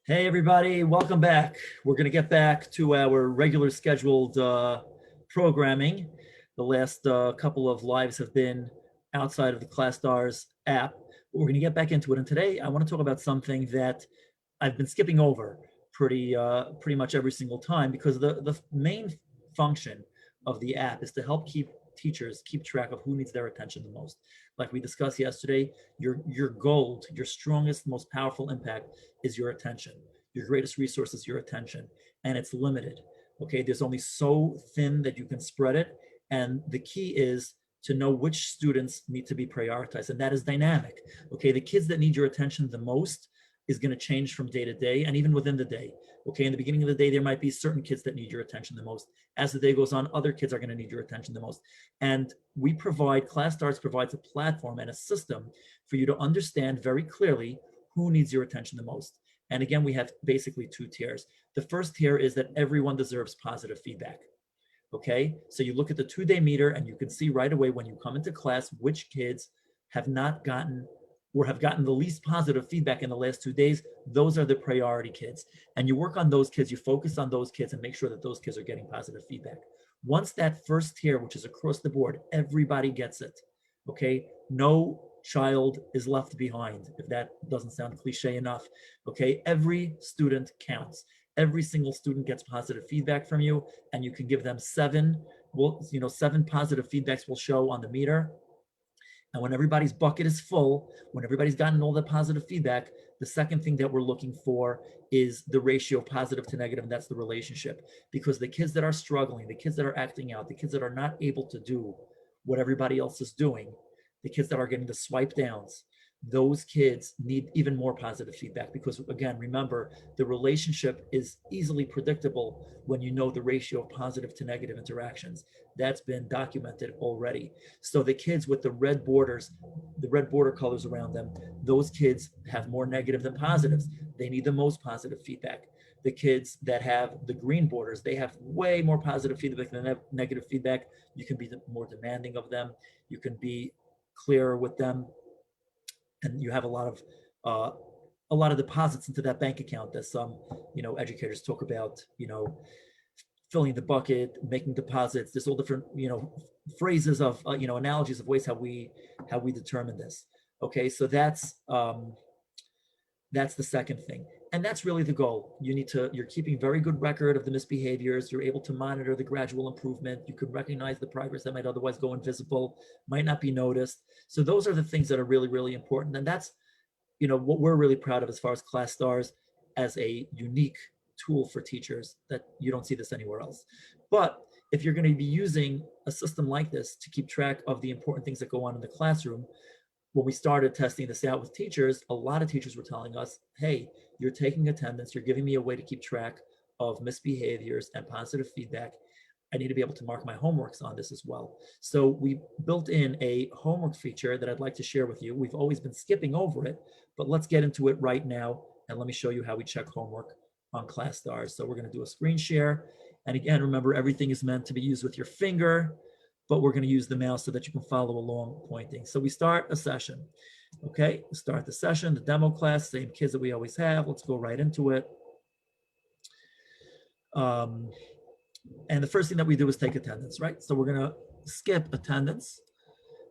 Hey everybody, welcome back. We're going to get back to our regular scheduled programming. The last couple of lives have been outside of the ClasStars app. But we're going to get back into it. And today I want to talk about something that I've been skipping over pretty much every single time because the main function of the app is to help teachers keep track of who needs their attention the most. Like we discussed yesterday, your gold, your strongest, most powerful impact is your attention. Your greatest resource is your attention, and it's limited. Okay, there's only so thin that you can spread it, and the key is to know which students need to be prioritized, and that is dynamic. Okay, the kids that need your attention the most is going to change from day to day and even within the day. Okay, in the beginning of the day, there might be certain kids that need your attention the most. As the day goes on, other kids are going to need your attention the most. And ClasStars provides a platform and a system for you to understand very clearly who needs your attention the most. And again, we have basically two tiers. The first tier is that everyone deserves positive feedback. Okay, so you look at the 2-day meter and you can see right away when you come into class which kids have not gotten or have gotten the least positive feedback in the last 2 days. Those are the priority kids. And you work on those kids, you focus on those kids and make sure that those kids are getting positive feedback. Once that first tier, which is across the board, everybody gets it. Okay, no child is left behind, if that doesn't sound cliche enough. Okay, every student counts. Every single student gets positive feedback from you, and you can give them seven positive feedbacks will show on the meter. And when everybody's bucket is full, when everybody's gotten all the positive feedback, the second thing that we're looking for is the ratio of positive to negative, and that's the relationship. Because the kids that are struggling, the kids that are acting out, the kids that are not able to do what everybody else is doing, the kids that are getting the swipe downs, those kids need even more positive feedback because, again, remember, the relationship is easily predictable when you know the ratio of positive to negative interactions. That's been documented already. So the kids with the red borders, the red border colors around them, those kids have more negative than positives. They need the most positive feedback. The kids that have the green borders, they have way more positive feedback than negative feedback. You can be more demanding of them. You can be clearer with them, and you have a lot of deposits into that bank account that some educators talk about, filling the bucket, making deposits. There's all different phrases of analogies of ways how we determine this. Okay, so that's the second thing, and that's really the goal. You're keeping very good record of the misbehaviors. You're able to monitor the gradual improvement. You can recognize the progress that might otherwise go invisible, might not be noticed. So those are the things that are really, really important, and that's what we're really proud of as far as ClasStars as a unique tool for teachers, that you don't see this anywhere else. But if you're going to be using a system like this to keep track of the important things that go on in the classroom, when we started testing this out with teachers, a lot of teachers were telling us, hey, you're taking attendance, you're giving me a way to keep track of misbehaviors and positive feedback. I need to be able to mark my homeworks on this as well. So we built in a homework feature that I'd like to share with you. We've always been skipping over it, but let's get into it right now. And let me show you how we check homework on ClasStars. So we're going to do a screen share. And again, remember, everything is meant to be used with your finger, but we're going to use the mouse so that you can follow along pointing. So we start a session. Okay, start the session, the demo class, same kids that we always have. Let's go right into it. And the first thing that we do is take attendance, right? So we're going to skip attendance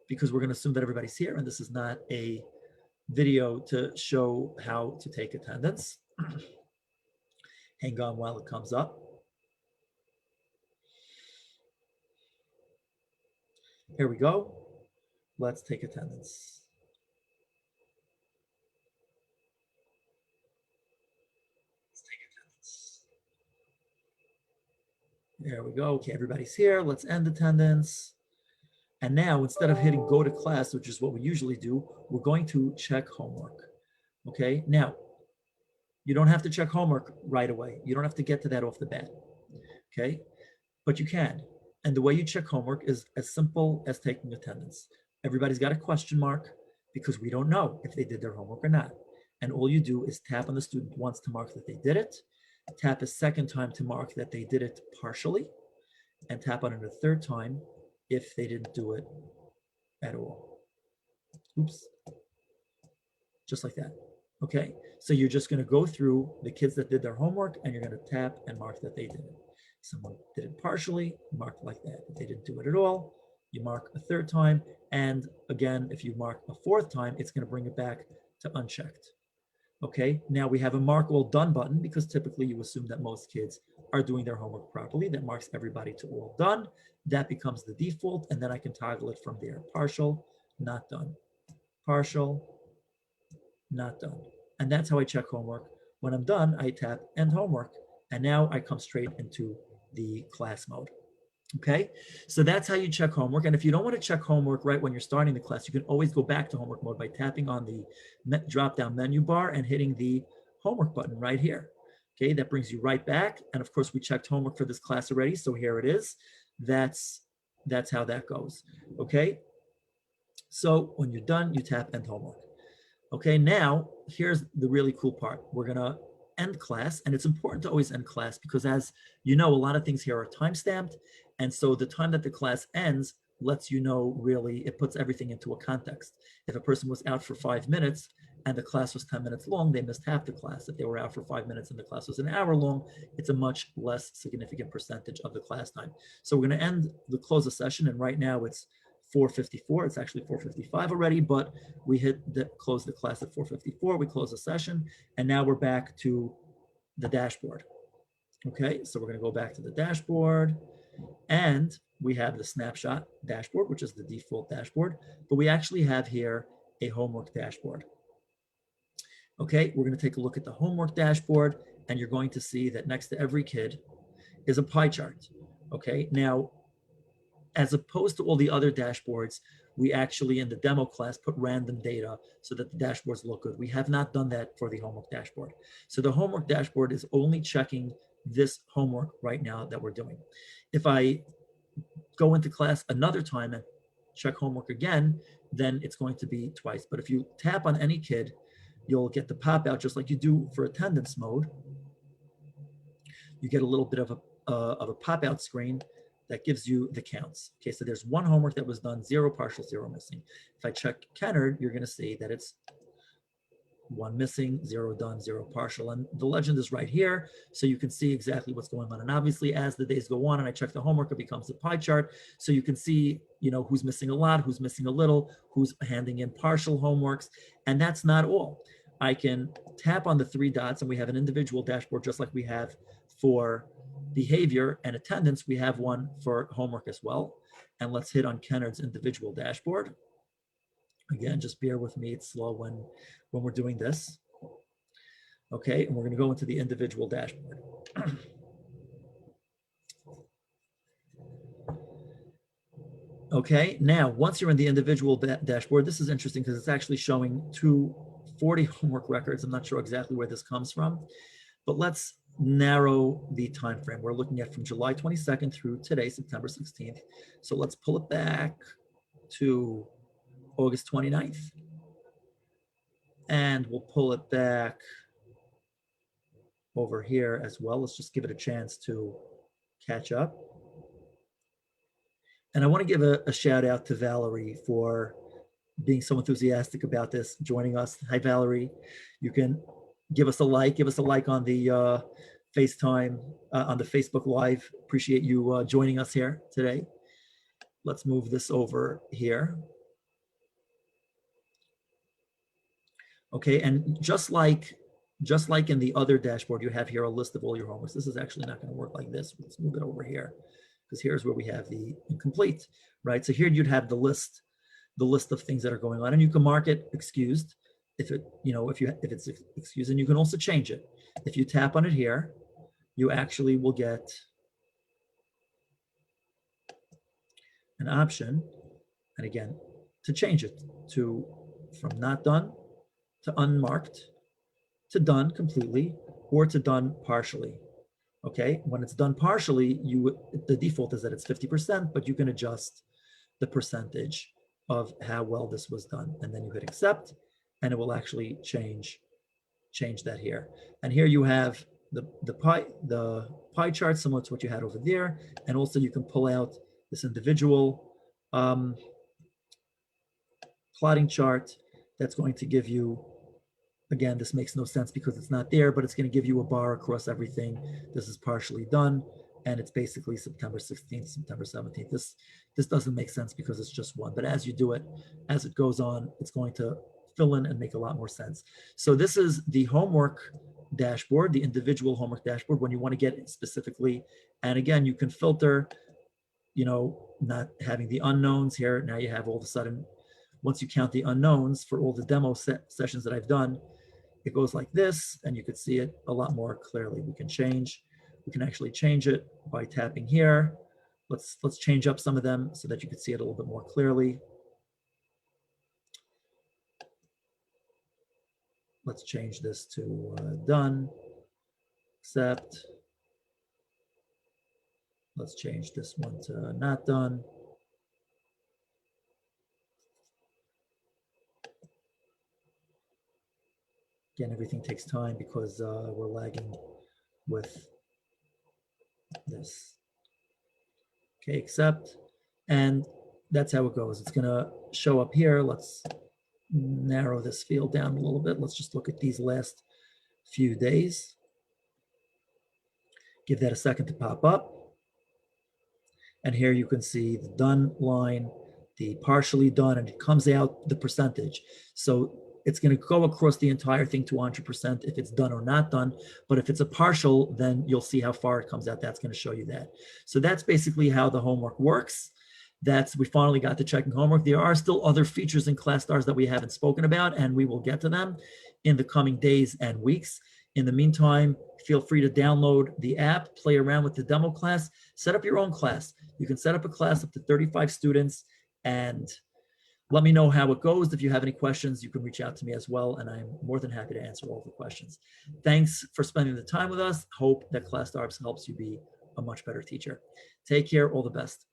because we're going to assume that everybody's here, and this is not a video to show how to take attendance. Hang on while it comes up. Here we go. Let's take attendance. There we go. Okay, everybody's here. Let's end attendance. And now, instead of hitting go to class, which is what we usually do, we're going to check homework. Okay, now, you don't have to check homework right away. You don't have to get to that off the bat. Okay, but you can. And the way you check homework is as simple as taking attendance. Everybody's got a question mark because we don't know if they did their homework or not. And all you do is tap on the student once to mark that they did it, tap a second time to mark that they did it partially, and tap on it a third time if they didn't do it at all. Oops. Just like that. Okay, So you're just going to go through the kids that did their homework and you're going to tap and mark that they did it. Someone did it partially, mark like that. If they didn't do it at all, you mark a third time. And again, if you mark a fourth time, it's going to bring it back to unchecked. Okay, now we have a mark all done button because typically you assume that most kids are doing their homework properly. That marks everybody to all done. That becomes the default, and then I can toggle it from there. Partial, not done. Partial, not done. And that's how I check homework. When I'm done, I tap end homework, and now I come straight into the class mode. Okay, so that's how you check homework. And if you don't want to check homework right when you're starting the class, you can always go back to homework mode by tapping on the drop-down menu bar and hitting the homework button right here. Okay, that brings you right back. And of course, we checked homework for this class already, so here it is. That's how that goes. Okay, so when you're done, you tap end homework. Okay, now here's the really cool part. We're gonna end class, and it's important to always end class because, as you know, a lot of things here are time-stamped, and so the time that the class ends lets you know, really, it puts everything into a context. If a person was out for 5 minutes and the class was 10 minutes long, they missed half the class. If they were out for 5 minutes and the class was an hour long, it's a much less significant percentage of the class time. So we're gonna close the session, and right now it's 4:54. It's actually 4:55 already, but we close the class at 4:54. We close the session, and now we're back to the dashboard. Okay, so we're going to go back to the dashboard, and we have the snapshot dashboard, which is the default dashboard, but we actually have here a homework dashboard. Okay, we're going to take a look at the homework dashboard, and you're going to see that next to every kid is a pie chart. Okay, now, as opposed to all the other dashboards, we actually in the demo class put random data so that the dashboards look good. We have not done that for the homework dashboard. So the homework dashboard is only checking this homework right now that we're doing. If I go into class another time and check homework again, then it's going to be twice. But if you tap on any kid, you'll get the pop out just like you do for attendance mode. You get a little bit of a pop out screen that gives you the counts. Okay, so there's one homework that was done, 0 partial, 0 missing. If I check Kennard, you're gonna see that it's 1 missing, 0 done, 0 partial. And the legend is right here, so you can see exactly what's going on. And obviously, as the days go on and I check the homework, it becomes a pie chart. So you can see, you know, who's missing a lot, who's missing a little, who's handing in partial homeworks. And that's not all. I can tap on the 3 dots, and we have an individual dashboard just like we have for behavior and attendance. We have one for homework as well. And let's hit on Kennard's individual dashboard. Again, just bear with me, it's slow when we're doing this. Okay, and we're going to go into the individual dashboard. Okay, now once you're in the individual dashboard, this is interesting because it's actually showing 240 homework records. I'm not sure exactly where this comes from, but let's narrow the time frame. We're looking at from July 22nd through today, September 16th. So let's pull it back to August 29th. And we'll pull it back over here as well. Let's just give it a chance to catch up. And I want to give a shout out to Valerie for being so enthusiastic about this, joining us. Hi, Valerie. You can give us a like on the FaceTime, on the Facebook Live. Appreciate you joining us here today. Let's move this over here. Okay, and just like in the other dashboard, you have here a list of all your homeworks. This is actually not going to work like this. Let's move it over here, because here's where we have the incomplete, right? So here you'd have the list of things that are going on, and you can mark it excused if it's excused, and you can also change it. If you tap on it here, you actually will get an option, and again, to change it from not done to unmarked to done completely, or to done partially. Okay, when it's done partially, the default is that it's 50%, but you can adjust the percentage of how well this was done, and then you hit accept, and it will actually change that here. And here you have the pie chart similar to what you had over there, and also you can pull out this individual plotting chart that's going to give you Again, this makes no sense because it's not there, but it's going to give you a bar across everything. This is partially done, and it's basically September 16th, September 17th. This doesn't make sense because it's just one. But as you do it, as it goes on, it's going to fill in and make a lot more sense. So this is the homework dashboard, the individual homework dashboard when you want to get it specifically. And again, you can filter, not having the unknowns here. Now you have all of a sudden, once you count the unknowns for all the demo sessions that I've done, it goes like this, and you could see it a lot more clearly. We can actually change it by tapping here. Let's change up some of them so that you can see it a little bit more clearly. Let's change this to done, accept. Let's change this one to not done. Again, everything takes time because we're lagging with this. Okay, accept. And that's how it goes. It's going to show up here. Let's narrow this field down a little bit. Let's just look at these last few days. Give that a second to pop up. And here you can see the done line, the partially done, and it comes out the percentage. So it's going to go across the entire thing to 100% if it's done or not done. But if it's a partial, then you'll see how far it comes out. That's going to show you that. So that's basically how the homework works. We finally got to checking homework. There are still other features in ClasStars that we haven't spoken about, and we will get to them in the coming days and weeks. In the meantime, feel free to download the app, play around with the demo class, set up your own class. You can set up a class up to 35 students, and let me know how it goes. If you have any questions, you can reach out to me as well, and I'm more than happy to answer all the questions. Thanks for spending the time with us. Hope that ClasStars helps you be a much better teacher. Take care. All the best.